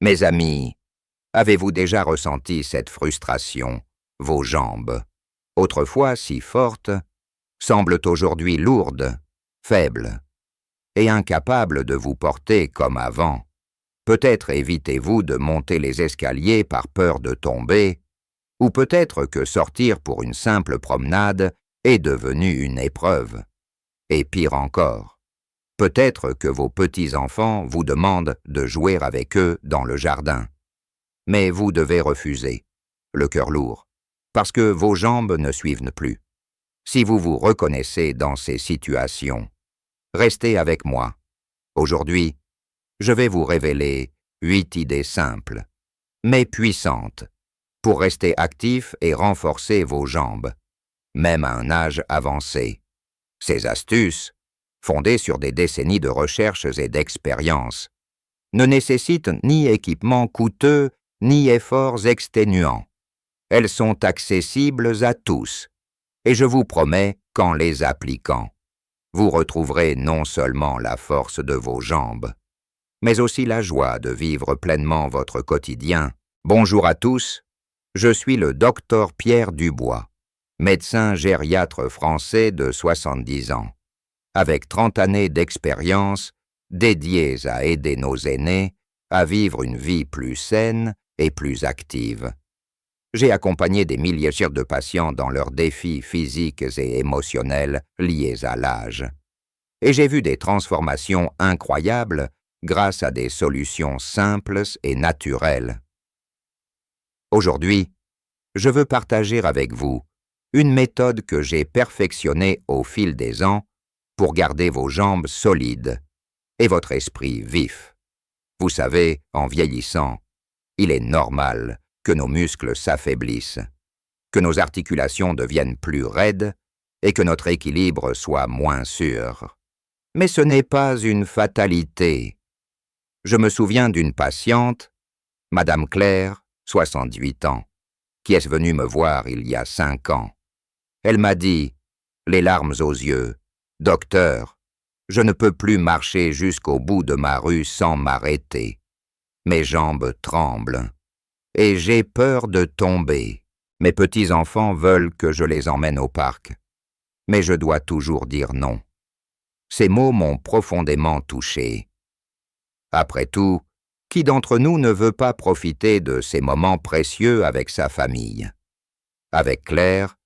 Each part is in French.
Mes amis, avez-vous déjà ressenti cette frustration? Vos jambes, autrefois si fortes, semblent aujourd'hui lourdes, faibles, et incapables de vous porter comme avant. Peut-être évitez-vous de monter les escaliers par peur de tomber, ou peut-être que sortir pour une simple promenade est devenu une épreuve. Et pire encore, peut-être que vos petits-enfants vous demandent de jouer avec eux dans le jardin. Mais vous devez refuser, le cœur lourd, parce que vos jambes ne suivent plus. Si vous vous reconnaissez dans ces situations, restez avec moi. Aujourd'hui, je vais vous révéler 8 idées simples, mais puissantes, pour rester actif et renforcer vos jambes, même à un âge avancé. Ces astuces, fondées sur des décennies de recherches et d'expériences, ne nécessitent ni équipements coûteux, ni efforts exténuants. Elles sont accessibles à tous, et je vous promets qu'en les appliquant, vous retrouverez non seulement la force de vos jambes, mais aussi la joie de vivre pleinement votre quotidien. Bonjour à tous, je suis le docteur Pierre Dubois, médecin gériatre français de 70 ans, avec 30 années d'expérience dédiées à aider nos aînés à vivre une vie plus saine et plus active. J'ai accompagné des milliers de patients dans leurs défis physiques et émotionnels liés à l'âge. Et j'ai vu des transformations incroyables grâce à des solutions simples et naturelles. Aujourd'hui, je veux partager avec vous une méthode que j'ai perfectionnée au fil des ans pour garder vos jambes solides et votre esprit vif. Vous savez, en vieillissant, il est normal que nos muscles s'affaiblissent, que nos articulations deviennent plus raides et que notre équilibre soit moins sûr. Mais ce n'est pas une fatalité. Je me souviens d'une patiente, Madame Claire, 68 ans, qui est venue me voir il y a 5 ans. Elle m'a dit, les larmes aux yeux, « Docteur, je ne peux plus marcher jusqu'au bout de ma rue sans m'arrêter. Mes jambes tremblent. Et j'ai peur de tomber. Mes petits-enfants veulent que je les emmène au parc. Mais je dois toujours dire non. » Ces mots m'ont profondément touché. Après tout, qui d'entre nous ne veut pas profiter de ces moments précieux avec sa famille? Avec Claire,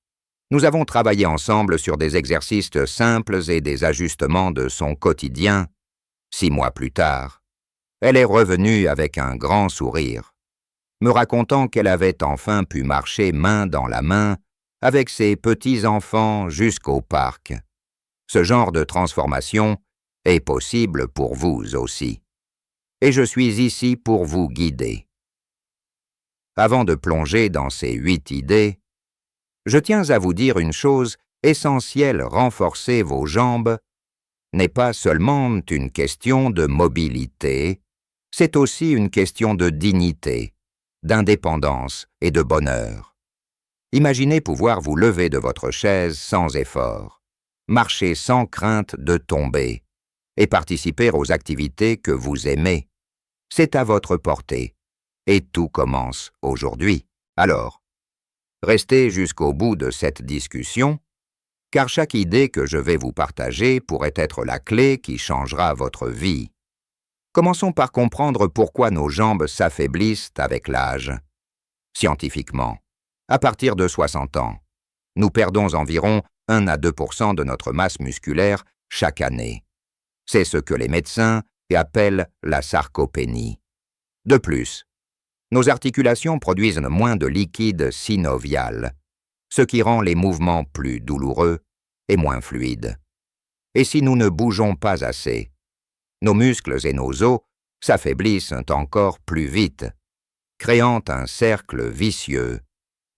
nous avons travaillé ensemble sur des exercices simples et des ajustements de son quotidien. 6 mois plus tard, elle est revenue avec un grand sourire, me racontant qu'elle avait enfin pu marcher main dans la main avec ses petits-enfants jusqu'au parc. Ce genre de transformation est possible pour vous aussi. Et je suis ici pour vous guider. Avant de plonger dans ces 8 idées, je tiens à vous dire une chose essentielle: renforcer vos jambes n'est pas seulement une question de mobilité, c'est aussi une question de dignité, d'indépendance et de bonheur. Imaginez pouvoir vous lever de votre chaise sans effort, marcher sans crainte de tomber et participer aux activités que vous aimez. C'est à votre portée, et tout commence aujourd'hui. Alors, restez jusqu'au bout de cette discussion, car chaque idée que je vais vous partager pourrait être la clé qui changera votre vie. Commençons par comprendre pourquoi nos jambes s'affaiblissent avec l'âge. Scientifiquement, à partir de 60 ans, nous perdons environ 1 à 2% de notre masse musculaire chaque année. C'est ce que les médecins appellent la sarcopénie. De plus, nos articulations produisent moins de liquide synovial, ce qui rend les mouvements plus douloureux et moins fluides. Et si nous ne bougeons pas assez, nos muscles et nos os s'affaiblissent encore plus vite, créant un cercle vicieux.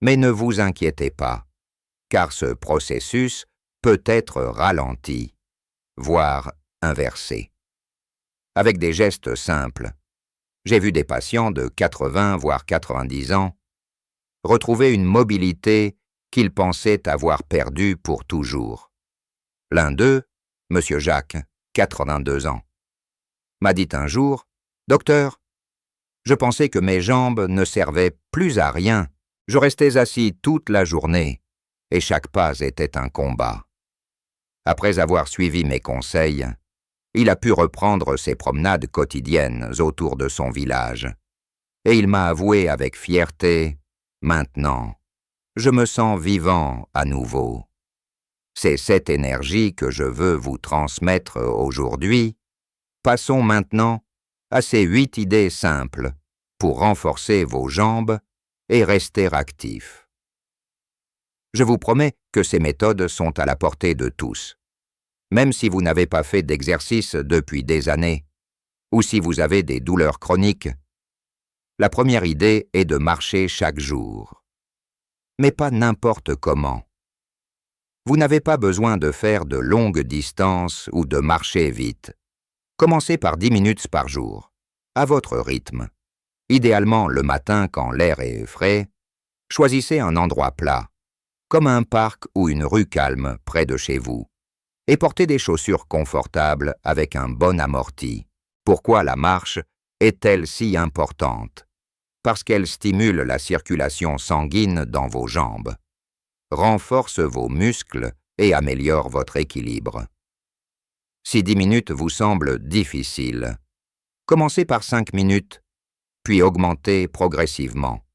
Mais ne vous inquiétez pas, car ce processus peut être ralenti, voire inversé. Avec des gestes simples, j'ai vu des patients de 80 voire 90 ans retrouver une mobilité qu'ils pensaient avoir perdue pour toujours. L'un d'eux, M. Jacques, 82 ans, m'a dit un jour, « Docteur, Je pensais que mes jambes ne servaient plus à rien. Je restais assis toute la journée, et chaque pas était un combat. Après avoir suivi mes conseils, il a pu reprendre ses promenades quotidiennes autour de son village. Et il m'a avoué avec fierté, « Maintenant, je me sens vivant à nouveau. » C'est cette énergie que je veux vous transmettre aujourd'hui. Passons maintenant à ces 8 idées simples pour renforcer vos jambes et rester actifs. Je vous promets que ces méthodes sont à la portée de tous. Même si vous n'avez pas fait d'exercice depuis des années, ou si vous avez des douleurs chroniques, la première idée est de marcher chaque jour. Mais pas n'importe comment. Vous n'avez pas besoin de faire de longues distances ou de marcher vite. Commencez par 10 minutes par jour, à votre rythme. Idéalement le matin quand l'air est frais, choisissez un endroit plat, comme un parc ou une rue calme près de chez vous, et portez des chaussures confortables avec un bon amorti. Pourquoi la marche est-elle si importante? Parce qu'elle stimule la circulation sanguine dans vos jambes, renforce vos muscles et améliore votre équilibre. Si 10 minutes vous semblent difficiles, commencez par 5 minutes, puis augmentez progressivement.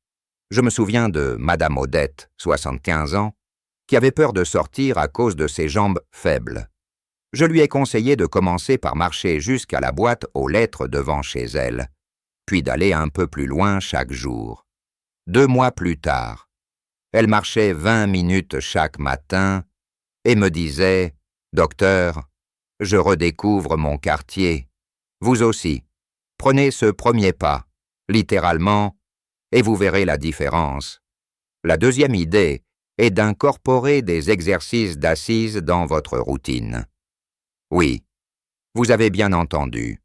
Je me souviens de Madame Odette, 75 ans, qui avait peur de sortir à cause de ses jambes faibles. Je lui ai conseillé de commencer par marcher jusqu'à la boîte aux lettres devant chez elle, puis d'aller un peu plus loin chaque jour. 2 mois plus tard, elle marchait 20 minutes chaque matin et me disait « Docteur, je redécouvre mon quartier. Vous aussi, prenez ce premier pas, littéralement, et vous verrez la différence. » La deuxième idée est d'incorporer des exercices d'assises dans votre routine. Oui, vous avez bien entendu.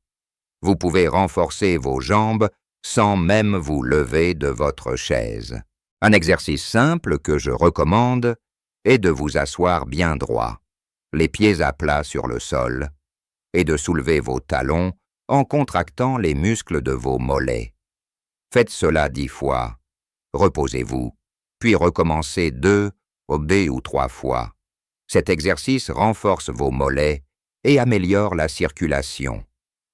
Vous pouvez renforcer vos jambes sans même vous lever de votre chaise. Un exercice simple que je recommande est de vous asseoir bien droit, les pieds à plat sur le sol, et de soulever vos talons en contractant les muscles de vos mollets. Faites cela 10 fois. Reposez-vous, puis recommencez 2 ou 3 fois. Cet exercice renforce vos mollets et améliore la circulation,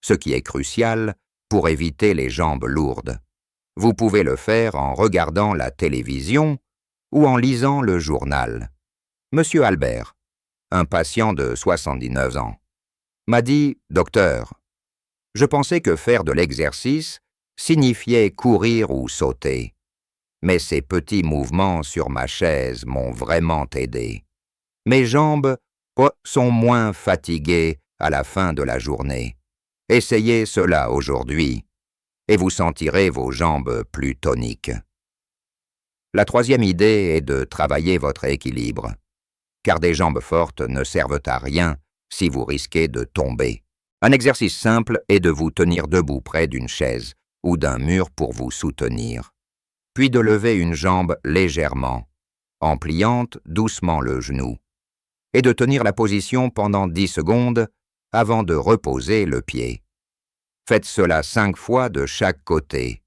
ce qui est crucial pour éviter les jambes lourdes. Vous pouvez le faire en regardant la télévision ou en lisant le journal. Monsieur Albert, un patient de 79 ans, m'a dit « Docteur, je pensais que faire de l'exercice signifiait courir ou sauter, mais ces petits mouvements sur ma chaise m'ont vraiment aidé. Mes jambes sont moins fatiguées à la fin de la journée. Essayez cela aujourd'hui et vous sentirez vos jambes plus toniques. » La troisième idée est de travailler votre équilibre, car des jambes fortes ne servent à rien si vous risquez de tomber. Un exercice simple est de vous tenir debout près d'une chaise ou d'un mur pour vous soutenir, puis de lever une jambe légèrement, en pliant doucement le genou, et de tenir la position pendant 10 secondes avant de reposer le pied. Faites cela 5 fois de chaque côté.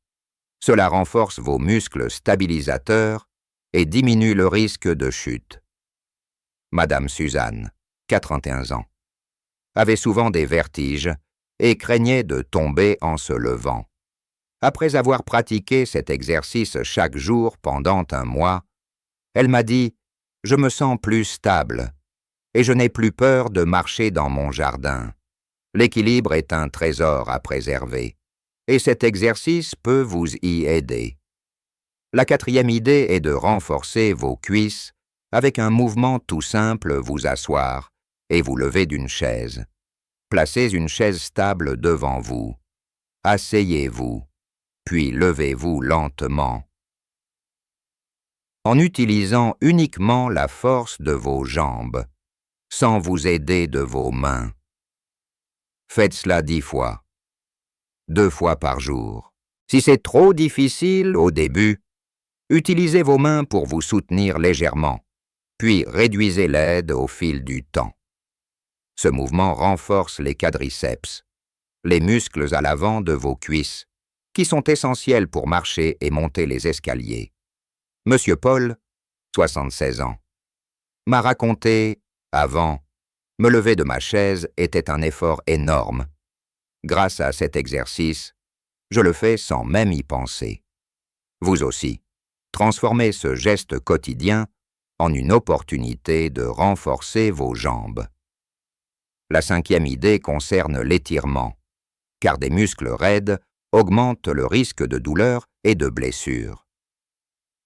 Cela renforce vos muscles stabilisateurs et diminue le risque de chute. Madame Suzanne, 81 ans, avait souvent des vertiges et craignait de tomber en se levant. Après avoir pratiqué cet exercice chaque jour pendant 1 mois, elle m'a dit « Je me sens plus stable et je n'ai plus peur de marcher dans mon jardin. L'équilibre est un trésor à préserver, et cet exercice peut vous y aider. » La quatrième idée est de renforcer vos cuisses avec un mouvement tout simple, vous asseoir et vous lever d'une chaise. Placez une chaise stable devant vous. Asseyez-vous, puis levez-vous lentement. En utilisant uniquement la force de vos jambes, sans vous aider de vos mains. Faites cela 10 fois, 2 fois par jour. Si c'est trop difficile au début, utilisez vos mains pour vous soutenir légèrement, puis réduisez l'aide au fil du temps. Ce mouvement renforce les quadriceps, les muscles à l'avant de vos cuisses, qui sont essentiels pour marcher et monter les escaliers. Monsieur Paul, 76 ans, m'a raconté, avant, me lever de ma chaise était un effort énorme. Grâce à cet exercice, je le fais sans même y penser. Vous aussi, transformez ce geste quotidien en une opportunité de renforcer vos jambes. La 5e idée concerne l'étirement, car des muscles raides augmentent le risque de douleur et de blessure.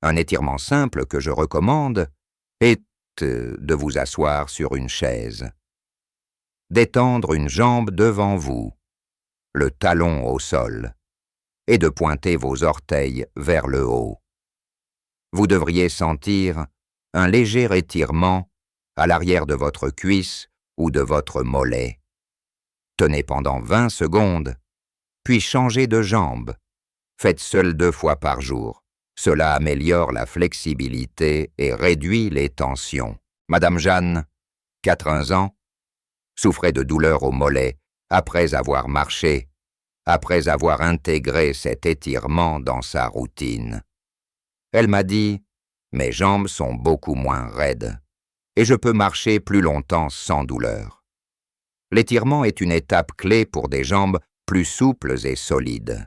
Un étirement simple que je recommande est de vous asseoir sur une chaise, d'étendre une jambe devant vous, le talon au sol, et de pointer vos orteils vers le haut. Vous devriez sentir un léger étirement à l'arrière de votre cuisse ou de votre mollet. Tenez pendant 20 secondes, puis changez de jambe. Faites seul 2 fois par jour. Cela améliore la flexibilité et réduit les tensions. Madame Jeanne, 80 ans, souffrait de douleurs au mollet après avoir marché, après avoir intégré cet étirement dans sa routine. Elle m'a dit « Mes jambes sont beaucoup moins raides et je peux marcher plus longtemps sans douleur. » L'étirement est une étape clé pour des jambes plus souples et solides.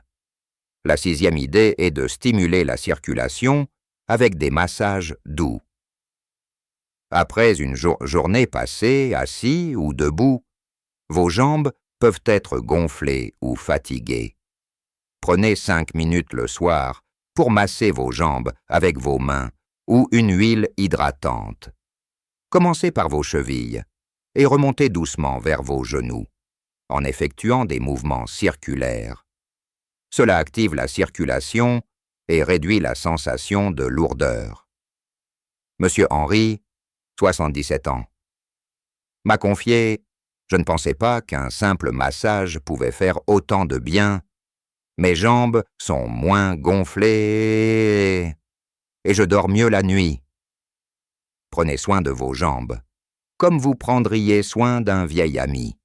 La 6e idée est de stimuler la circulation avec des massages doux. Après une journée passée assis ou debout, vos jambes peuvent être gonflées ou fatiguées. Prenez 5 minutes le soir pour masser vos jambes avec vos mains ou une huile hydratante. Commencez par vos chevilles et remontez doucement vers vos genoux, en effectuant des mouvements circulaires. Cela active la circulation et réduit la sensation de lourdeur. Monsieur Henry, 77 ans, m'a confié « Je ne pensais pas qu'un simple massage pouvait faire autant de bien. Mes jambes sont moins gonflées et je dors mieux la nuit. » Prenez soin de vos jambes, comme vous prendriez soin d'un vieil ami,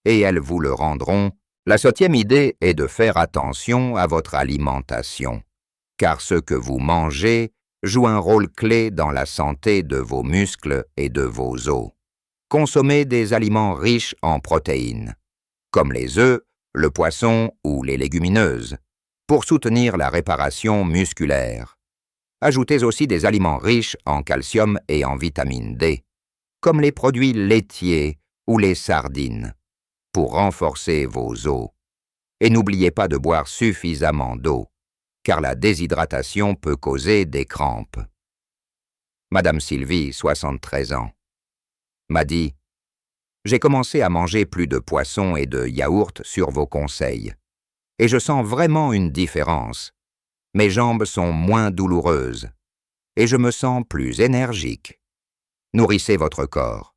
et elles vous le rendront. La 7e idée est de faire attention à votre alimentation, car ce que vous mangez joue un rôle clé dans la santé de vos muscles et de vos os. Consommez des aliments riches en protéines, comme les œufs, le poisson ou les légumineuses, pour soutenir la réparation musculaire. Ajoutez aussi des aliments riches en calcium et en vitamine D, comme les produits laitiers ou les sardines, pour renforcer vos os. Et n'oubliez pas de boire suffisamment d'eau, car la déshydratation peut causer des crampes. Madame Sylvie, 73 ans, m'a dit « J'ai commencé à manger plus de poissons et de yaourts sur vos conseils, et je sens vraiment une différence. Mes jambes sont moins douloureuses, et je me sens plus énergique. Nourrissez votre corps,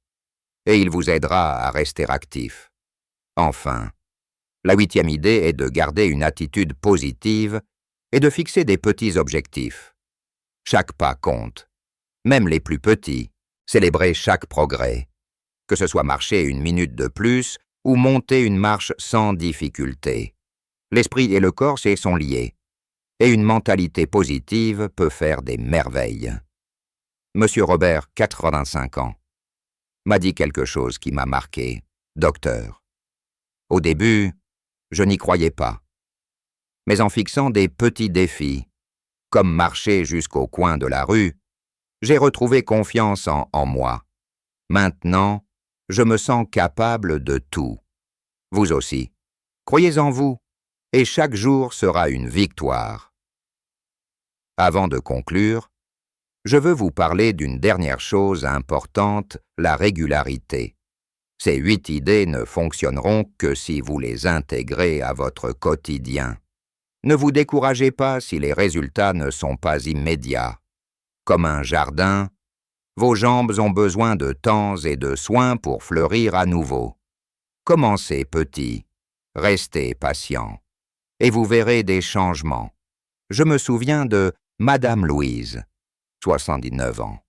et il vous aidera à rester actif. » Enfin, la 8e idée est de garder une attitude positive et de fixer des petits objectifs. Chaque pas compte, même les plus petits. Célébrez chaque progrès, que ce soit marcher 1 minute de plus ou monter une marche sans difficulté. L'esprit et le corps sont liés, et une mentalité positive peut faire des merveilles. Monsieur Robert, 85 ans, m'a dit quelque chose qui m'a marqué. Docteur. Au début, je n'y croyais pas. Mais en fixant des petits défis, comme marcher jusqu'au coin de la rue, j'ai retrouvé confiance en moi. Maintenant, je me sens capable de tout. Vous aussi. Croyez en vous, et chaque jour sera une victoire. Avant de conclure, je veux vous parler d'une dernière chose importante, la régularité. Ces 8 idées ne fonctionneront que si vous les intégrez à votre quotidien. Ne vous découragez pas si les résultats ne sont pas immédiats. Comme un jardin, vos jambes ont besoin de temps et de soins pour fleurir à nouveau. Commencez petit, restez patient, et vous verrez des changements. Je me souviens de Madame Louise, 79 ans,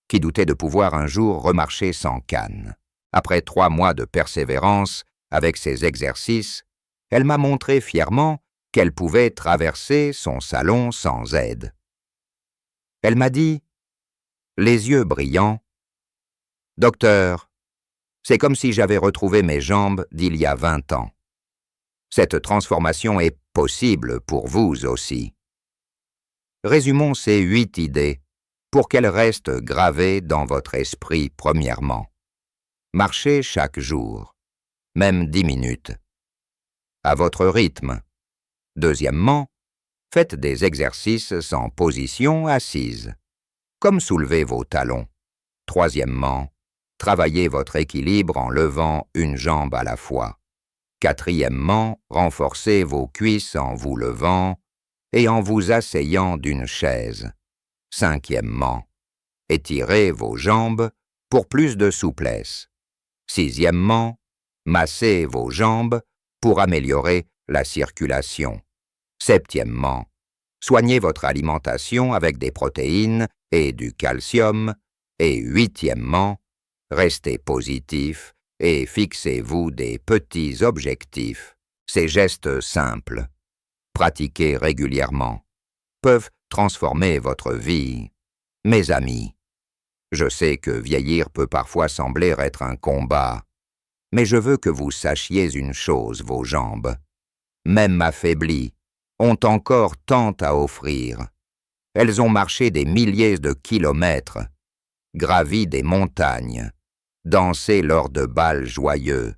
qui doutait de pouvoir un jour remarcher sans canne. Après 3 mois de persévérance avec ses exercices, elle m'a montré fièrement qu'elle pouvait traverser son salon sans aide. Elle m'a dit, les yeux brillants, « Docteur, c'est comme si j'avais retrouvé mes jambes d'il y a 20 ans. Cette transformation est possible pour vous aussi. » Résumons ces 8 idées pour qu'elles restent gravées dans votre esprit premièrement. Marchez chaque jour, même 10 minutes, à votre rythme. Deuxièmement, faites des exercices en position assise, comme soulever vos talons. Troisièmement, travaillez votre équilibre en levant une jambe à la fois. Quatrièmement, renforcez vos cuisses en vous levant et en vous asseyant d'une chaise. Cinquièmement, étirez vos jambes pour plus de souplesse. Sixièmement, massez vos jambes pour améliorer la circulation. Septièmement, soignez votre alimentation avec des protéines et du calcium. Et huitièmement, restez positif et fixez-vous des petits objectifs. Ces gestes simples, pratiqués régulièrement, peuvent transformer votre vie. Mes amis, je sais que vieillir peut parfois sembler être un combat, mais je veux que vous sachiez une chose, vos jambes, même affaiblies, ont encore tant à offrir. Elles ont marché des milliers de kilomètres, gravi des montagnes, dansé lors de bals joyeux,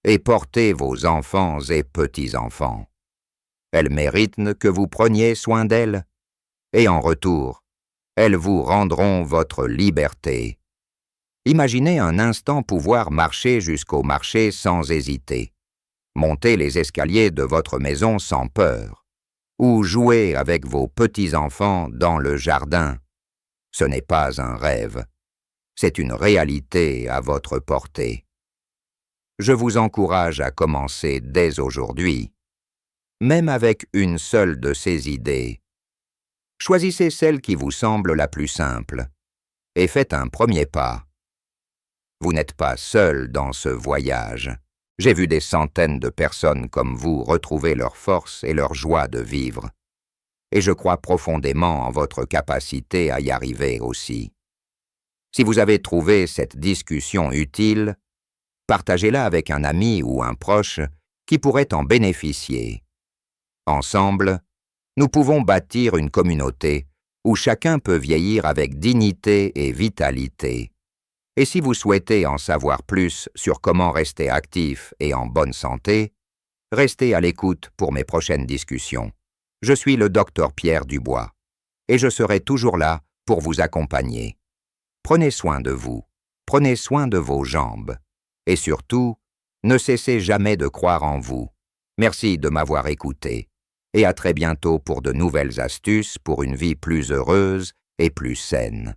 et porté vos enfants et petits-enfants. Elles méritent que vous preniez soin d'elles, et en retour, elles vous rendront votre liberté. Imaginez un instant pouvoir marcher jusqu'au marché sans hésiter, monter les escaliers de votre maison sans peur, ou jouer avec vos petits-enfants dans le jardin. Ce n'est pas un rêve, c'est une réalité à votre portée. Je vous encourage à commencer dès aujourd'hui, même avec une seule de ces idées. Choisissez celle qui vous semble la plus simple et faites un premier pas. Vous n'êtes pas seul dans ce voyage. J'ai vu des centaines de personnes comme vous retrouver leur force et leur joie de vivre. Et je crois profondément en votre capacité à y arriver aussi. Si vous avez trouvé cette discussion utile, partagez-la avec un ami ou un proche qui pourrait en bénéficier. Ensemble, nous pouvons bâtir une communauté où chacun peut vieillir avec dignité et vitalité. Et si vous souhaitez en savoir plus sur comment rester actif et en bonne santé, restez à l'écoute pour mes prochaines discussions. Je suis le Dr Pierre Dubois, et je serai toujours là pour vous accompagner. Prenez soin de vous, prenez soin de vos jambes, et surtout, ne cessez jamais de croire en vous. Merci de m'avoir écouté, et à très bientôt pour de nouvelles astuces pour une vie plus heureuse et plus saine.